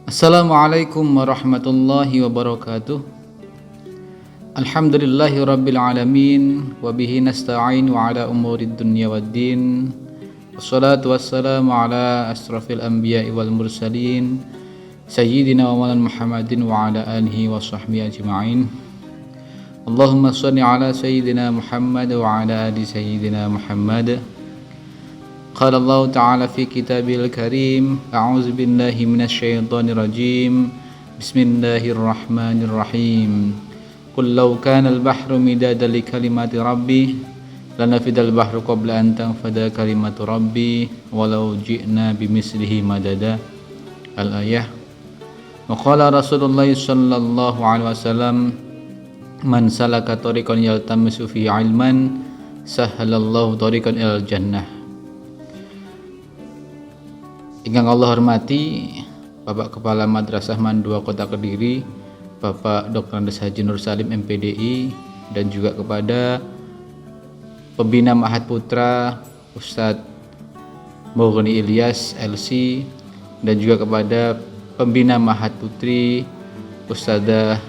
Assalamualaikum warahmatullahi wabarakatuh. Alhamdulillahi rabbil alamin wa bihi nasta'in wa ala umurid dunya waddin. Wassalatu wassalamu ala asrafil anbiya'i wal mursalin sayyidina wa maulana Muhammadin wa ala alihi wa sahbihi ajma'in. Allahumma shalli ala sayyidina Muhammad wa ala ali sayyidina Muhammad. قال الله تعالى في كتابه الكريم أعوذ بالله من الشيطان الرجيم بسم الله الرحمن الرحيم قل لو كان البحر مدادا لكلمات ربي لنفد البحر قبل أن تنفد كلمات ربي ولو جئنا بمثله مددا الآية. وقال رسول الله صلى الله عليه وسلم من سلك طريقا يلتمس فيه علما سهل الله طريقا إلى الجنة. Ingkang Allah hormati Bapak Kepala Madrasah Man 2 Kota Kediri, Bapak Dr. Andes Haji Nur Salim MPDI, dan juga kepada Pembina Ma'had Putra Ustadz Mughni Ilyas LC, dan juga kepada Pembina Ma'had Putri Ustadzah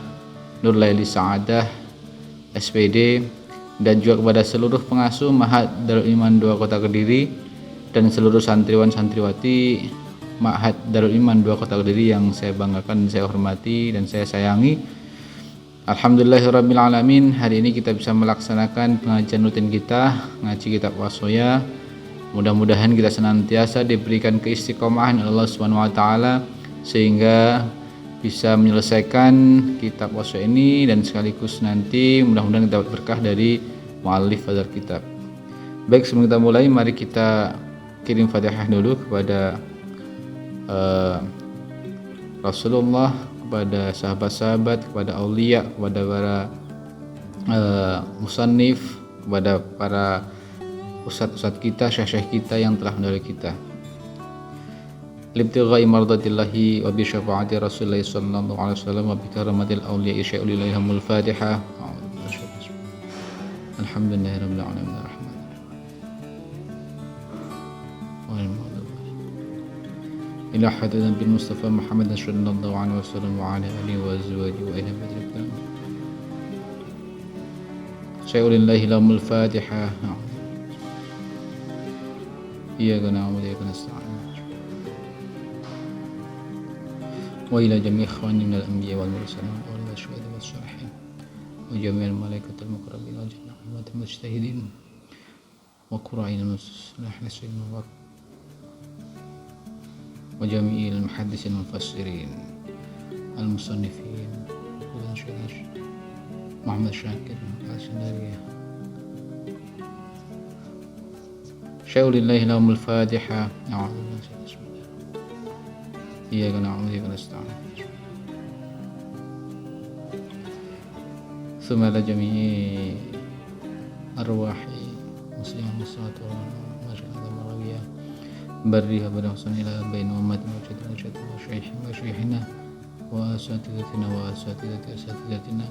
Nur Laili Sa'adah SPD, dan juga kepada seluruh pengasuh Ma'had Darul Iman 2 Kota Kediri dan seluruh santriwan santriwati Ma'had Darul Iman 2 Kota Kediri yang saya banggakan, saya hormati, dan saya sayangi. Alhamdulillahirabbil alamin. Hari ini kita bisa melaksanakan pengajian rutin kita, ngaji kitab Wasoya. Mudah-mudahan kita senantiasa diberikan keistiqomahan oleh Allah Subhanahu wa taala sehingga bisa menyelesaikan kitab Wasoya ini, dan sekaligus nanti mudah-mudahan kita dapat berkah dari muallif fadzal kitab. Baik, sebelum kita mulai, mari kita kirim Fatihah dulu kepada Rasulullah, kepada sahabat-sahabat, kepada aulia, kepada para musannif, kepada para ustadz-ustadz kita, syekh-syekh kita yang telah mendahului kita. Libtigha'i mardatillahi wa bi syafaati Rasulillah sallallahu alaihi wasallam wa bi karamatil auliya syai'ulillahil Fatihah. Alhamdulillahirabbil alamin. إلى حضرة بالمصطفى محمد صلى الله عليه وسلم وعلى آله وأزواجه وإلى بدر الكرام شيء لله لهم الفاتحة. إياك نعبد وإياك نستعين وإلى جميع إخواني من الأنبياء والمرسلين والشهداء والصالحين وجميع الملائكة المقربين وجميع المجتهدين وقرائن المصلحين وجميع المحدثين المفسرين المصنفين محمد شاكر الأسدارية شيء لله لهم الفاتحة. أعوذ بالله من الشيطان الرجيم. إياك نعبد وإياك نستعين ثم إلى جميع أرواح مسلمين والصلاة برها بالحسن إلى بين أمة وشيخنا وأساتذتنا وأساتذة أساتذتنا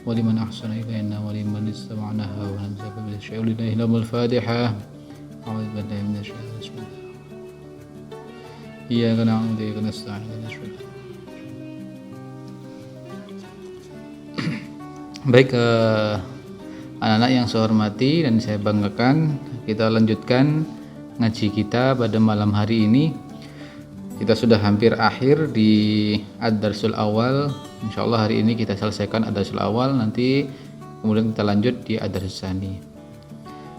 ولمن أحسن إلينا ولمن استمعناها ونمزق بالشيء لله لهم الفاتحة. أعوذ بالله من الشيطان الرجيم. إياك نعبد وإياك نستعين. Baik, anak-anak yang saya hormati dan saya banggakan, kita lanjutkan ngaji kita pada malam hari ini. Kita sudah hampir akhir di Ad-Darsul Awal. Insyaallah hari ini kita selesaikan Ad-Darsul Awal, nanti kemudian kita lanjut di Ad-Darsul Tsani.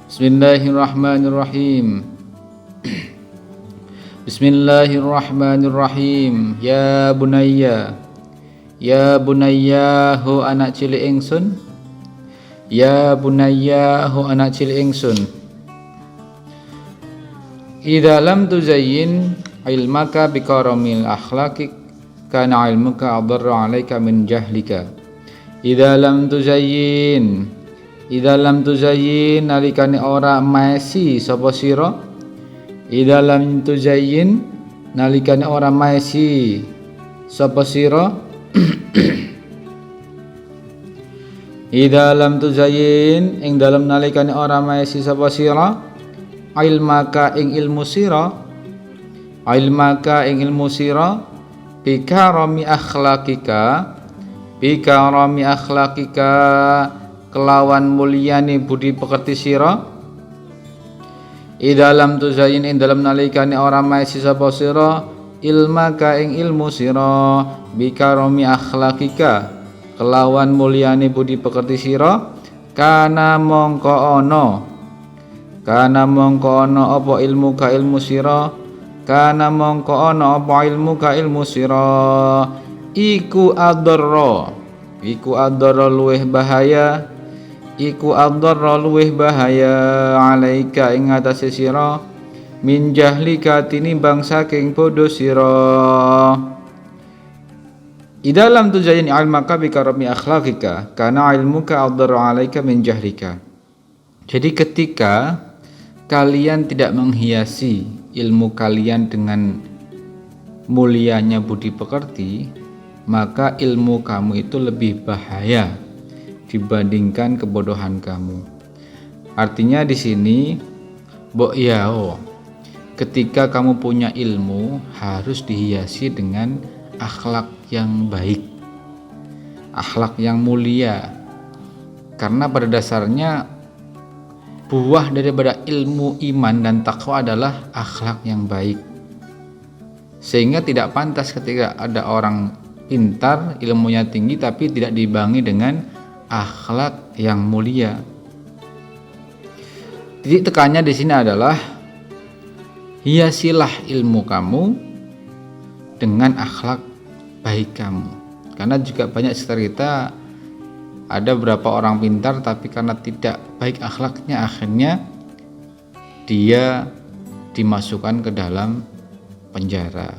Bismillahirrahmanirrahim. Bismillahirrahmanirrahim. Ya bunayya hu anak cilik ingsun. Ya bunayya hu anak cilik ingsun. Idza lam tuzayyin ilmaka bikaramil akhlaqik kana ilmuka adarra 'alaika min jahlika. Idza lam tuzayyin nalikane ora maesi sapa sira. Idza lam tuzayyin nalikane ora maesi sapa sira. Idza lam tuzayyin ing dalem nalikane ora maesi sapa sira. Ilmaka ing ilmu sira bikarami akhlakika kelawan mulyane budi pekerti sira idalam tuzayin ing dalam nalikane ora maesi sapa sira ilmaka ing ilmu sira bikarami akhlakika kelawan mulyane budi pekerti sira kana mongko ana apa ilmu ka ilmu sira kana mongko ana apa ilmu ka ilmu sira iku adarra luweh bahaya alaika ing atase sira min jahlika tinimbang saking bodho sira idalam tuzayin ilmaka bikarami akhlakika kana ilmuka adarra alaika min jahlika. Jadi ketika kalian tidak menghiasi ilmu kalian dengan mulianya budi pekerti, maka ilmu kamu itu lebih bahaya dibandingkan kebodohan kamu. Artinya di sini, ketika kamu punya ilmu harus dihiasi dengan akhlak yang baik, akhlak yang mulia. Karena pada dasarnya buah daripada ilmu iman dan takwa adalah akhlak yang baik. Sehingga tidak pantas ketika ada orang pintar, ilmunya tinggi tapi tidak diimbangi dengan akhlak yang mulia. Titik tekannya di sini adalah hiasilah ilmu kamu dengan akhlak baik kamu. Karena juga banyak sekitar kita ada beberapa orang pintar tapi karena tidak baik akhlaknya akhirnya dia dimasukkan ke dalam penjara.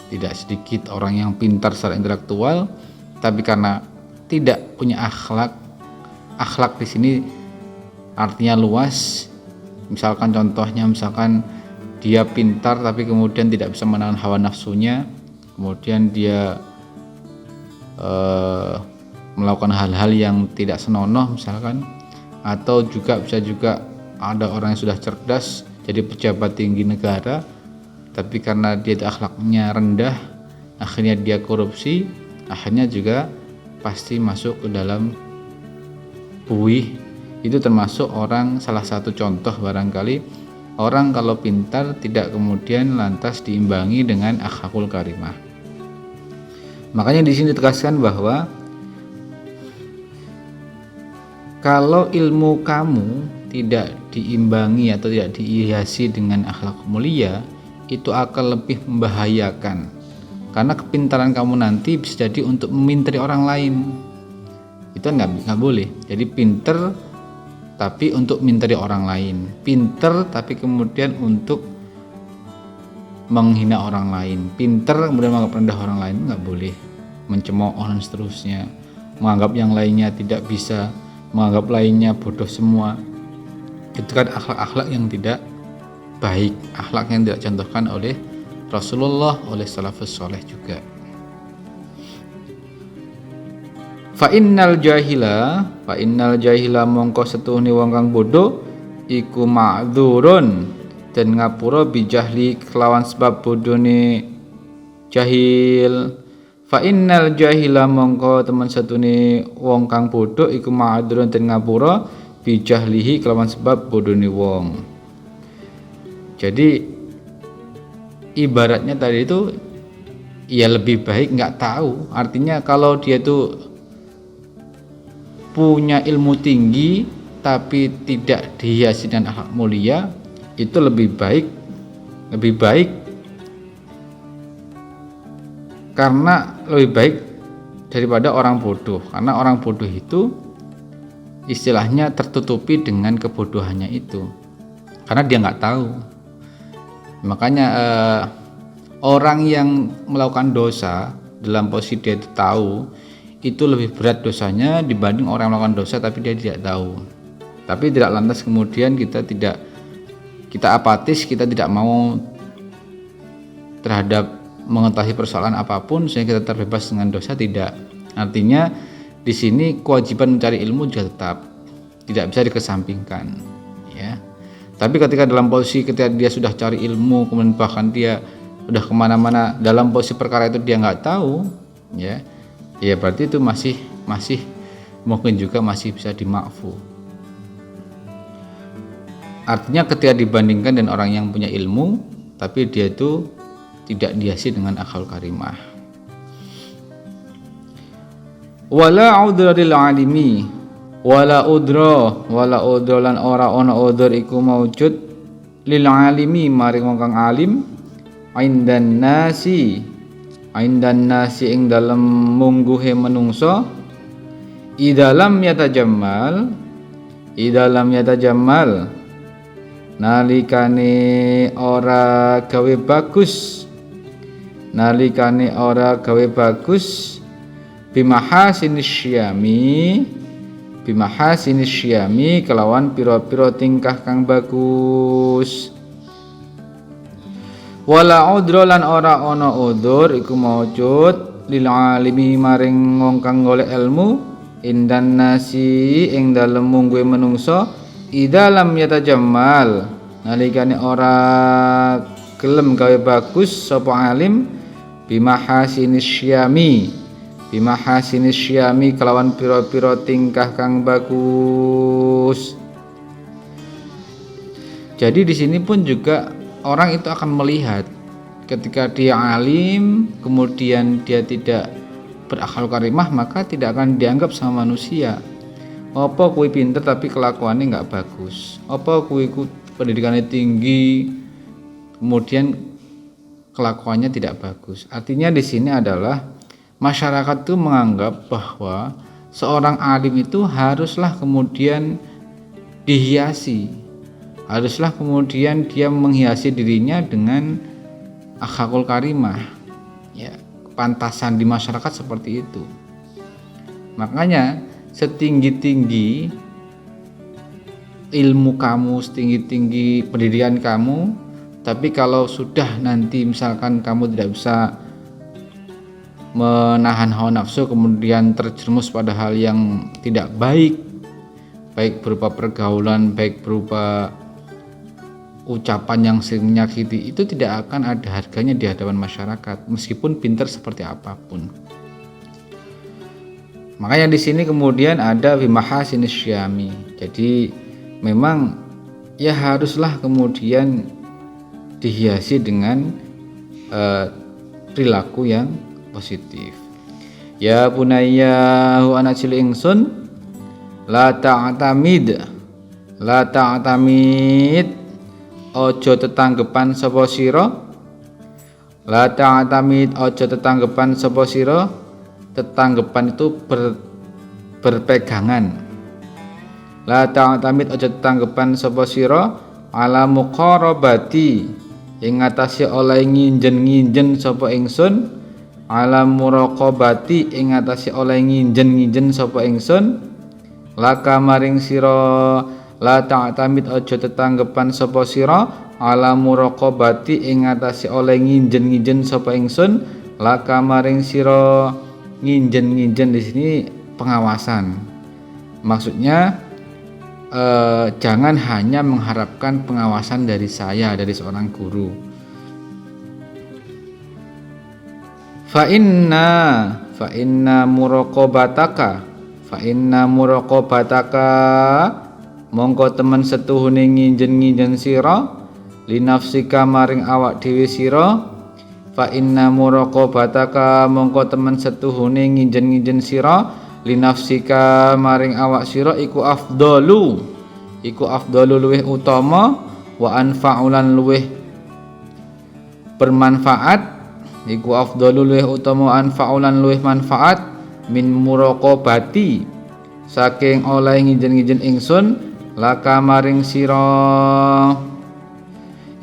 Tidak sedikit orang yang pintar secara intelektual tapi karena tidak punya akhlak di sini artinya luas. Misalkan contohnya dia pintar tapi kemudian tidak bisa menahan hawa nafsunya, kemudian dia melakukan hal-hal yang tidak senonoh misalkan, atau bisa juga ada orang yang sudah cerdas jadi pejabat tinggi negara tapi karena dia akhlaknya rendah akhirnya dia korupsi, akhirnya juga pasti masuk ke dalam buih. Itu termasuk salah satu contoh barangkali orang kalau pintar tidak kemudian lantas diimbangi dengan akhlakul karimah. Makanya di sini ditegaskan bahwa kalau ilmu kamu tidak diimbangi atau tidak dihiasi dengan akhlak mulia, itu akan lebih membahayakan. Karena kepintaran kamu nanti bisa jadi untuk meminteri orang lain. Itu nggak boleh. Jadi pinter tapi untuk minteri orang lain, pinter tapi kemudian untuk menghina orang lain, pinter kemudian menganggap rendah orang lain, nggak boleh, mencemooh dan seterusnya, menganggap yang lainnya tidak bisa, menganggap lainnya bodoh semua. Itu kan akhlak-akhlak yang tidak baik, akhlak yang tidak contohkan oleh Rasulullah, oleh salafus soleh juga. Fa innal jahila mongko setuhne wong kang bodoh iku ma'dzurun dan ngapura bijahli kelawan sebab bodone jahil. Fa innal jahila mongko teman setune wong kang bodoh iku ma'dzurun dan ngapura bijahlihi kelawan sebab bodone wong. Jadi ibaratnya tadi itu ya lebih baik nggak tahu. Artinya kalau dia itu punya ilmu tinggi tapi tidak dihiasi dengan akhlak mulia, itu lebih baik karena lebih baik daripada orang bodoh. Karena orang bodoh itu istilahnya tertutupi dengan kebodohannya itu karena dia nggak tahu. Makanya orang yang melakukan dosa dalam posisi dia itu tahu, itu lebih berat dosanya dibanding orang yang melakukan dosa tapi dia tidak tahu. Tapi tidak lantas kemudian kita apatis, kita tidak mau terhadap mengetahui persoalan apapun sehingga kita terbebas dengan dosa, tidak. Artinya di sini kewajiban mencari ilmu juga tetap tidak bisa dikesampingkan, ya. Tapi ketika dalam posisi ketika dia sudah cari ilmu kemudian bahkan dia udah kemana-mana dalam posisi perkara itu dia nggak tahu, ya berarti itu masih mungkin juga masih bisa dimakfu. Artinya ketika dibandingkan dengan orang yang punya ilmu tapi dia itu tidak dihiasi dengan akhlakul karimah. Wala udra lil alimi, wala udra lan ora ana udhur iku maujud lil alimi maring wong kang alim indan nasi ing dalem mungguhe menungso idalam yatajammal nalikane ora gawe bagus bimahasinis syami kelawan pira-pira tingkah kang bagus. Wala udra lan ora ana udzur iku maujud lil alimi maring wong kang golek ilmu indan nasi ing dalem mungguhe menungso idalam yatajammal nalikane ora gelem gawe bagus sapa alim bimahasinis syami kelawan pira-pira tingkah kang bagus. Jadi di sini pun juga orang itu akan melihat ketika dia alim kemudian dia tidak berakhlak karimah, maka tidak akan dianggap sama manusia. Apa kuwi pinter tapi kelakuannya nggak bagus, apa kuwi pendidikannya tinggi kemudian kelakuannya tidak bagus. Artinya di sini adalah masyarakat itu menganggap bahwa seorang alim itu haruslah kemudian dihiasi, haruslah kemudian dia menghiasi dirinya dengan akhlakul karimah. Ya, pantasan di masyarakat seperti itu. Makanya setinggi-tinggi ilmu kamu, setinggi-tinggi pendidikan kamu, tapi kalau sudah nanti misalkan kamu tidak bisa menahan hawa nafsu kemudian terjerumus pada hal yang tidak baik, baik berupa pergaulan, baik berupa ucapan yang sering menyakiti, itu tidak akan ada harganya di hadapan masyarakat meskipun pintar seperti apapun. Makanya di sini kemudian ada bimahasinis syami. Jadi memang ya haruslah kemudian dihiasi dengan perilaku yang positif. Ya bunayya hu anak cilik ingsun la ta'tamid ojo tetanggepan sapa sira. La ta'tamid ojo tetanggepan sapa sira. Tetanggepan itu berpegangan. La ta'tamid ojo tetanggepan sapa sira ala muqarabati ing atase oleh nginjen sapa ingsun. Ala muraqabati ing atase oleh nginjen sapa ingsun. Laka maring sira la ta'tamid aja tetanggepan sapa sira ala muraqabati ing atase oleh nginjen sapa ingsun. Laka maring sira nginjen di sini pengawasan. Maksudnya jangan hanya mengharapkan pengawasan dari saya, dari seorang guru. Fa inna muraqabataka mongko temen setuhune nginjen sira linafsika maring awak dhewe sira. Fa inna muraqabataka mongko temen setuhune nginjen sira linafsika maring awak sira iku afdalu luweh utama wa anfa'ulan luweh bermanfaat. Iku afdalu luweh utama anfa'ulan luweh manfaat min muraqabati saking oleh nginjen ingsun laka maring sira.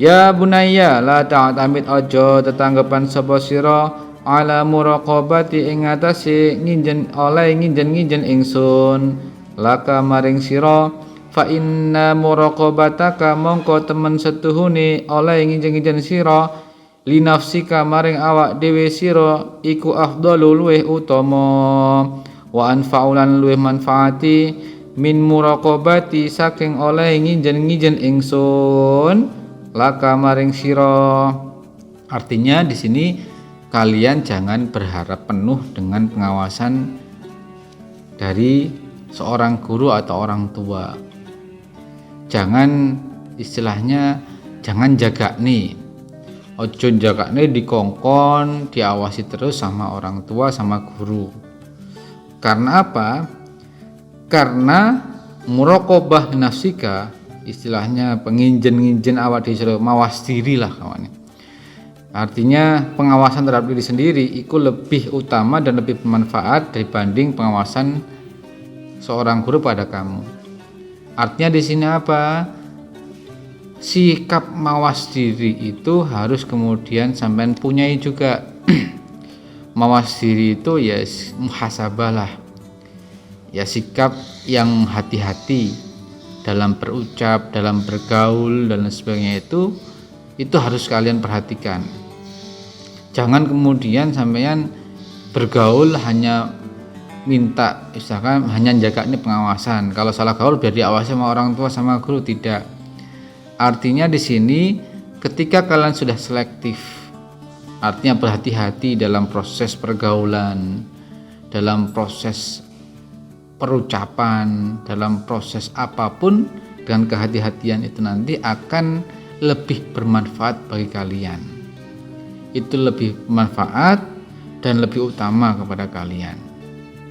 Ya bunayya la ta'tamid aja tetanggepan sapa sira ala muraqabati ing atase nginjen ingsun laka maring sira. Fa inna muraqabataka mongko temen setuhune oleh nginjen sira linafsika maring awak dhewe sira iku afdalu luweh utama wa anfa'ulan luweh manfaati min muraqabati saking oleh nginjen ingsun laka maring sira. Artinya di sini kalian jangan berharap penuh dengan pengawasan dari seorang guru atau orang tua. Jangan istilahnya jangan jaga nih. Ojo jaga nih dikongkon, diawasi terus sama orang tua sama guru. Karena apa? Karena muraqabah nafsika, istilahnya penginjen-nginjen awak dhewe, mawas diri lah kawan. Artinya pengawasan terhadap diri sendiri itu lebih utama dan lebih bermanfaat dibanding pengawasan seorang guru pada kamu. Artinya di sini apa? Sikap mawas diri itu harus kemudian sampean punyai juga. Mawas diri itu ya muhasabah lah. Ya sikap yang hati-hati dalam berucap, dalam bergaul dan sebagainya itu harus kalian perhatikan. Jangan kemudian sampean bergaul hanya minta, misalkan hanya jaga ini pengawasan. Kalau salah gaul biar diawasi sama orang tua sama guru, tidak. Artinya di sini ketika kalian sudah selektif, artinya berhati-hati dalam proses pergaulan, dalam proses perucapan, dalam proses apapun, dengan kehati-hatian itu nanti akan lebih bermanfaat bagi kalian. Itu lebih bermanfaat dan lebih utama kepada kalian.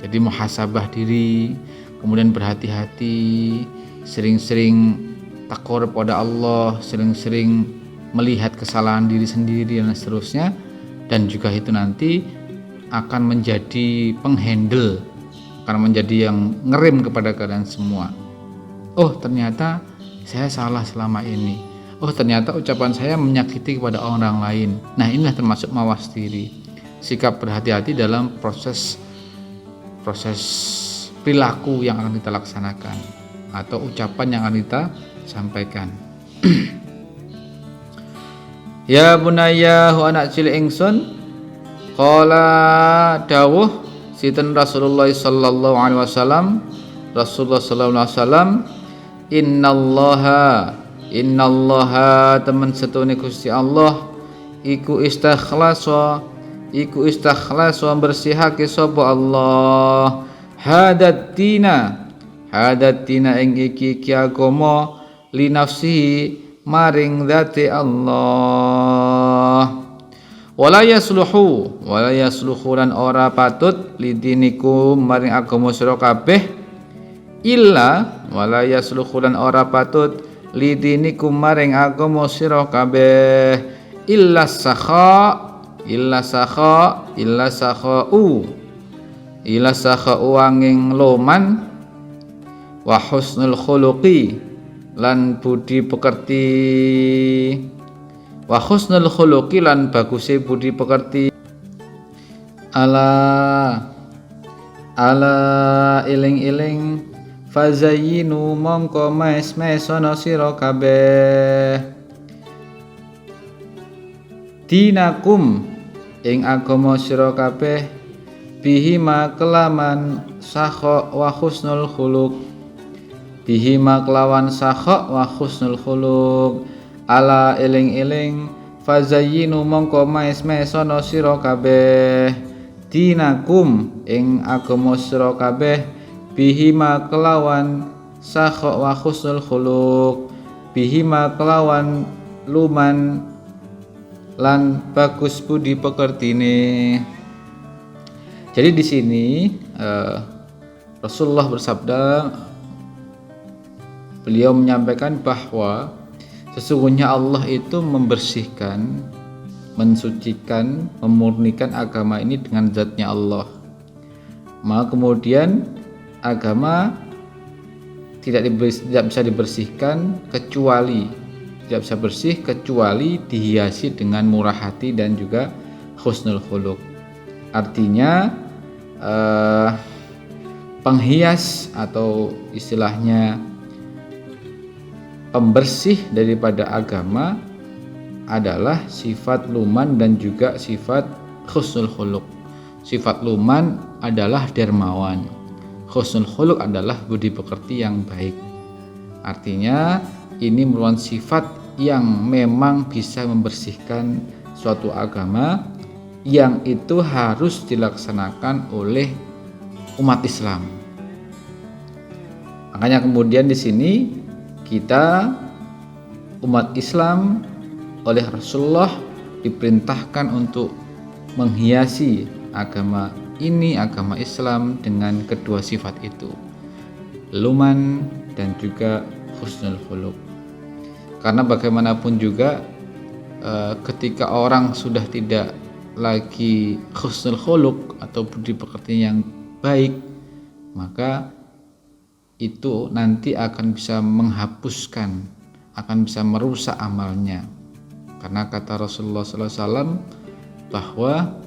Jadi muhasabah diri, kemudian berhati-hati, sering-sering takor pada Allah, sering-sering melihat kesalahan diri sendiri dan seterusnya, dan juga itu nanti akan menjadi penghandle, akan menjadi yang ngerem kepada kalian semua. Oh ternyata saya salah selama ini. Oh ternyata ucapan saya menyakiti kepada orang lain. Nah inilah termasuk mawas diri. Sikap berhati-hati dalam proses perilaku yang akan kita laksanakan atau ucapan yang akan kita sampaikan. Ya bunayya hu anak cilik ingsun, qala dawuh sinten Rasulullah sallallahu alaihi wasallam, Rasulullah sallallahu alaihi wasallam, innallaha temen setune Gusti Allah iku istakhlasa bersihake sapa Allah hadat dina ing iki agama li nafsihi maring dzati Allah wala yasluhu lan ora patut lidinikum maring agama sira kabeh illa wala yasluhu lan ora patut lidinikum maring agama sira kabeh illa sakha'u angin loman wa husnul khuluqi lan budi pekerti wa husnul khuluqi lan baguse budi pekerti ala iling-iling fazayyinu mongko mes-mesono sira kabeh dinakum ing agama sira kabeh bihima kelaman sakha wa husnul khuluq bihima kelawan sakha wa husnul khuluq ala eling-eling fazayyinu mongko mes-mesono sira kabeh dinakum ing agama sira kabeh bihima kelawan sakha wa husnul khuluq bihima kelawan luman lan bagus budi pekertine. Jadi di sini Rasulullah bersabda, beliau menyampaikan bahwa sesungguhnya Allah itu membersihkan, mensucikan, memurnikan agama ini dengan zatnya Allah. Maka kemudian agama tidak bisa dibersihkan kecuali tidak bisa bersih kecuali dihiasi dengan murah hati dan juga husnul khuluq. Artinya penghias atau istilahnya pembersih daripada agama adalah sifat luman dan juga sifat husnul khuluq. Sifat luman adalah dermawan, husnul khuluq adalah budi pekerti yang baik. Artinya ini merupakan sifat yang memang bisa membersihkan suatu agama yang itu harus dilaksanakan oleh umat Islam. Makanya kemudian di sini kita umat Islam oleh Rasulullah diperintahkan untuk menghiasi agama ini, agama Islam, dengan kedua sifat itu, luman dan juga husnul khuluq. Karena bagaimanapun juga ketika orang sudah tidak lagi husnul khuluq atau budi pekerti yang baik, maka itu nanti akan bisa menghapuskan, akan bisa merusak amalnya. Karena kata Rasulullah SAW bahwa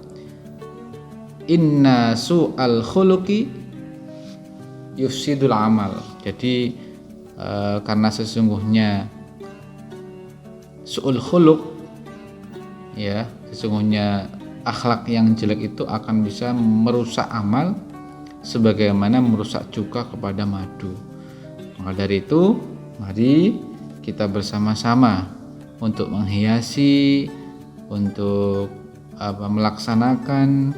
inna su'al khuluqi yufsidul amal. Jadi karena sesungguhnya su'ul khuluq, ya, sesungguhnya akhlak yang jelek itu akan bisa merusak amal sebagaimana merusak cuka kepada madu. Maka dari itu, mari kita bersama-sama untuk menghiasi, untuk melaksanakan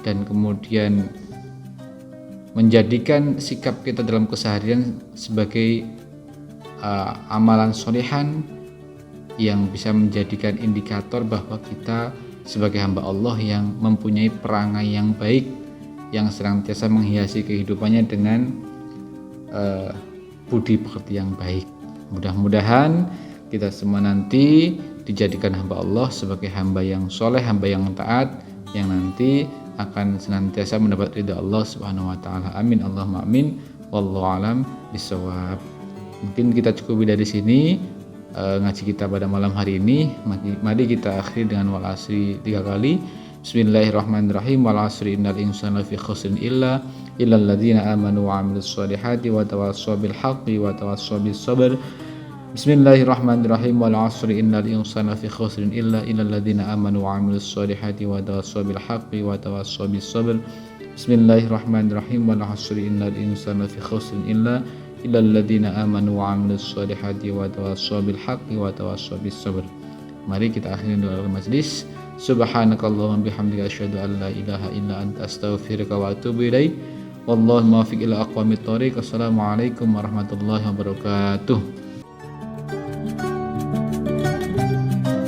dan kemudian menjadikan sikap kita dalam keseharian sebagai amalan sholihan yang bisa menjadikan indikator bahwa kita sebagai hamba Allah yang mempunyai perangai yang baik, yang senantiasa menghiasi kehidupannya dengan budi pekerti yang baik. Mudah-mudahan kita semua nanti dijadikan hamba Allah sebagai hamba yang soleh, hamba yang taat, yang nanti akan senantiasa mendapat ridha Allah Subhanahu wa taala. Amin Allahumma amin. Wallahu alam bisawab. Mungkin kita cukupi dari sini ngaji kita pada malam hari ini. Mari kita akhiri dengan wal asri 3 kali. Bismillahirrahmanirrahim. Wal asri innal insana lafi khusrin illa alladzina amanu wa amilus solihati wa tawassaw bil haqqi wa tawassaw bis sabr. Bismillahirrahmanirrahim. Wal asri innal insana lafi khusrin illa alladzina amanu wa amilus solihati wa tawassaw bil haqqi wa tawassaw bis sabr. Bismillahirrahmanirrahim. Wal asri innal insana lafi khusrin illa alladzina amanu wa amilus solihati wa tawassaw bil haqqi wa tawassaw bis sabr. Mari kita akhiri doa majlis. Subhanakallahumma bihamdika asyhadu an la ilaha illa anta astaghfiruka wa atubu ilaik. Wallahu muwaffiq ila aqwamit thoriq. Assalamualaikum warahmatullahi wabarakatuh.